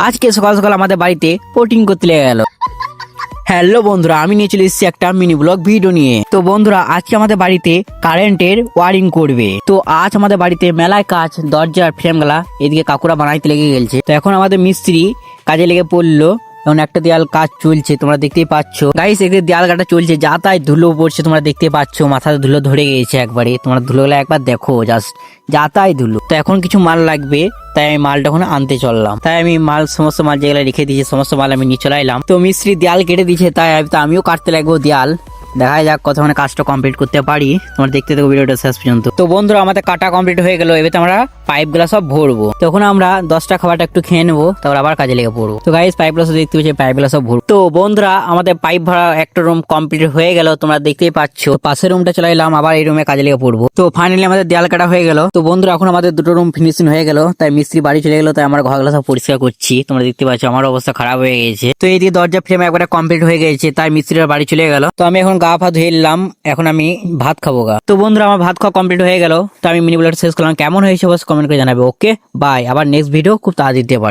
আজকে সকাল সকাল আমাদের বাড়িতে পোর্টিং করতে লেগে গেল। হ্যালো বন্ধুরা, আমি নিয়ে চলে এসেছি একটা মিনি ব্লগ ভিডিও নিয়ে। তো বন্ধুরা, আজকে আমাদের বাড়িতে কারেন্টের ওয়ারিং করবে। তো আজ আমাদের বাড়িতে মেলায় কাজ, দরজার ফ্রেম গুলা এদিকে কাকুরা বানাইতে লেগে গেছে। তো এখন আমাদের মিস্ত্রি কাজে লেগে পড়লো। এখন একটা দেয়াল কাজ চলছে, তোমরা দেখতেই পাচ্ছ গাইস। এদিকে দেয়াল কাটা চলছে, যা তাই ধুলো পড়ছে, তোমরা দেখতে পাচ্ছ। মাথাতে ধুলো ধরে গেছে একবারে, তোমরা ধুলোগুলো একবার দেখো, জাস্ট যা তাই ধুলো। তো এখন কিছু মাল লাগবে, তাই আমি মালটা এখন আনতে চললাম। তাই আমি সমস্ত মাল যেগুলো রেখে দিয়েছি সমস্ত মাল আমি নিয়ে চলে এলাম। তো মিস্ত্রি দেয়াল কেটে দিয়েছে, তাই আমিও কাটতে লাগবো দেয়াল। দেখা যাক কতক্ষণে কাজটা কমপ্লিট করতে পারি। তোমরা দেখতে থাকো ভিডিওটা শেষ পর্যন্ত। তো বন্ধুরা, আমাদের কাটা কমপ্লিট হয়ে গেল। এবার আমরা পাইপ গুলা সব ভরবো। তখন আমরা 10টা খাবারটা একটু খেয়ে নেবো, তারপর আবার কাজে লেগে পড়বো। তো গাইস, পাইপ গুলো দেখতে পাচ্ছি, পাইপ গুলা সব ভরবো। তো বন্ধুরা, আমাদের পাইপ ভরা একটা রুম কমপ্লিট হয়ে গেল, তোমরা দেখতেই পাচ্ছ। পাশের রুমটা চলে এলাম, আবার এই রুমে কাজে লেগে পড়বো। তো ফাইনালি আমাদের দেয়াল কাটা হয়ে গেল। তো বন্ধুরা, এখন আমাদের দুটো রুম ফিনিশিং হয়ে গেল। তাই মিস্ত্রি বাড়ি চলে গেল, তাই আমার ঘরগুলো সব পরিষ্কার করছি। তোমরা দেখতে পাচ্ছ আমার অবস্থা খারাপ হয়ে গেছে। তো এই দিকে দরজা ফ্রেম একবারে কমপ্লিট হয়ে গেছে, তাই মিস্ত্রির বাড়ি চলে গেল। তো আমি এখন গা ধুয়ে এলাম, এখন আমি ভাত খাবো গা। তো বন্ধুরা, আমার ভাত খাওয়া কমপ্লিট হয়ে গেল। তো আমি মিনি ব্লগটা শেষ করলাম। কেমন হয়েছে অবশ্যই কমেন্ট করে জানাবে। ওকে বাই, আবার নেক্সট ভিডিও খুব তাড়াতাড়ি দিতে পারি।